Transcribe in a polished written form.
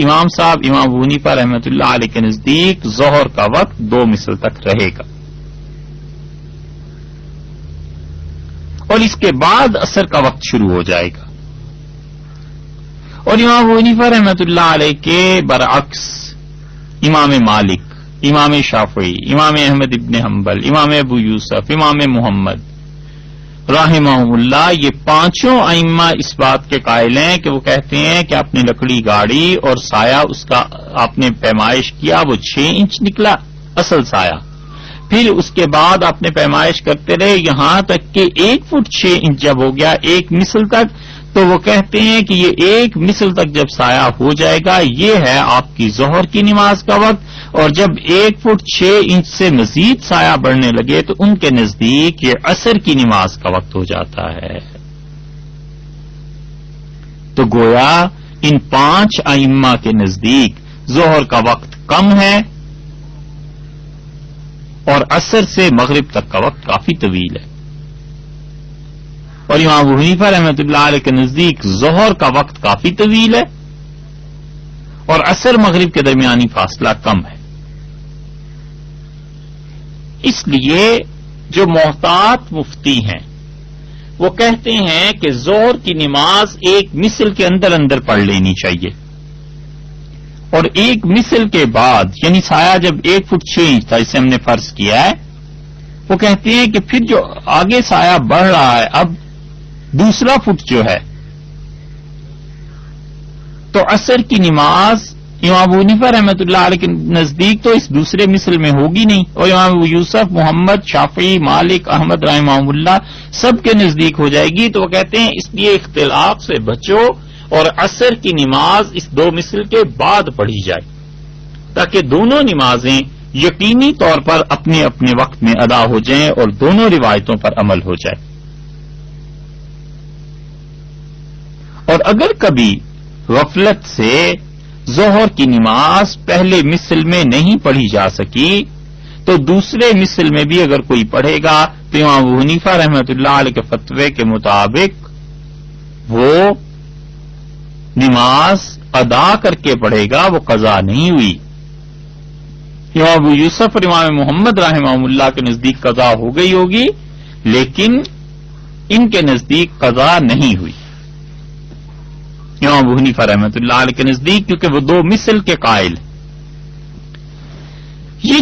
امام صاحب امام ابو حنیفہ رحمۃ اللہ علیہ کے نزدیک ظہر کا وقت 2 مثل تک رہے گا، اور اس کے بعد عصر کا وقت شروع ہو جائے گا۔ اور امام ابو حنیفہ رحمۃ اللہ علیہ کے برعکس امام مالک، امام شافعی، امام احمد ابن حنبل، امام ابو یوسف، امام محمد رحمہم اللہ، یہ پانچوں ائمہ اس بات کے قائل ہیں کہ وہ کہتے ہیں کہ آپ نے لکڑی گاڑی اور سایہ اس کا آپ نے پیمائش کیا، وہ 6 انچ نکلا اصل سایہ، پھر اس کے بعد آپ نے پیمائش کرتے رہے یہاں تک کہ 1 فٹ 6 انچ جب ہو گیا 1 مثل تک، تو وہ کہتے ہیں کہ یہ 1 مثل تک جب سایہ ہو جائے گا یہ ہے آپ کی ظہر کی نماز کا وقت، اور جب 1 فٹ 6 انچ سے مزید سایہ بڑھنے لگے تو ان کے نزدیک یہ عصر کی نماز کا وقت ہو جاتا ہے۔ تو گویا ان 5 ائمہ کے نزدیک ظہر کا وقت کم ہے اور عصر سے مغرب تک کا وقت کافی طویل ہے، اور امام ابو حنیفہ رحمۃ اللہ علیہ کے نزدیک ظہر کا وقت کافی طویل ہے اور عصر مغرب کے درمیانی فاصلہ کم ہے۔ اس لیے جو محتاط مفتی ہیں وہ کہتے ہیں کہ ظہر کی نماز 1 مثل کے اندر اندر پڑھ لینی چاہیے، اور 1 مثل کے بعد یعنی سایہ جب 1 فٹ 6 انچ تھا اسے ہم نے فرض کیا ہے، وہ کہتے ہیں کہ پھر جو آگے سایہ بڑھ رہا ہے اب 2 فٹ جو ہے، تو عصر کی نماز امام ابو حنیفہ رحمۃ اللہ علیہ کے نزدیک تو اس 2 مثل میں ہوگی نہیں، اور امام ابو یوسف، محمد، شافعی، مالک، احمد رحمہم اللہ سب کے نزدیک ہو جائے گی۔ تو وہ کہتے ہیں اس لیے اختلاف سے بچو اور عصر کی نماز اس 2 مثل کے بعد پڑھی جائے تاکہ دونوں نمازیں یقینی طور پر اپنے اپنے وقت میں ادا ہو جائیں اور دونوں روایتوں پر عمل ہو جائے۔ اور اگر کبھی غفلت سے ظہر کی نماز پہلے مثل میں نہیں پڑھی جا سکی تو 2 مثل میں بھی اگر کوئی پڑھے گا تو امام ابو حنیفہ رحمۃ اللہ علیہ کے فتوے کے مطابق وہ نماز ادا کر کے پڑھے گا، وہ قضا نہیں ہوئی۔ امام ابو یوسف اور امام محمد رحمہم اللہ کے نزدیک قضا ہو گئی ہوگی، لیکن ان کے نزدیک قضا نہیں ہوئی امام ابو حنیفہ رحمۃ اللہ علیہ کے نزدیک، کیونکہ وہ 2 مثل کے قائل ہیں۔ یہ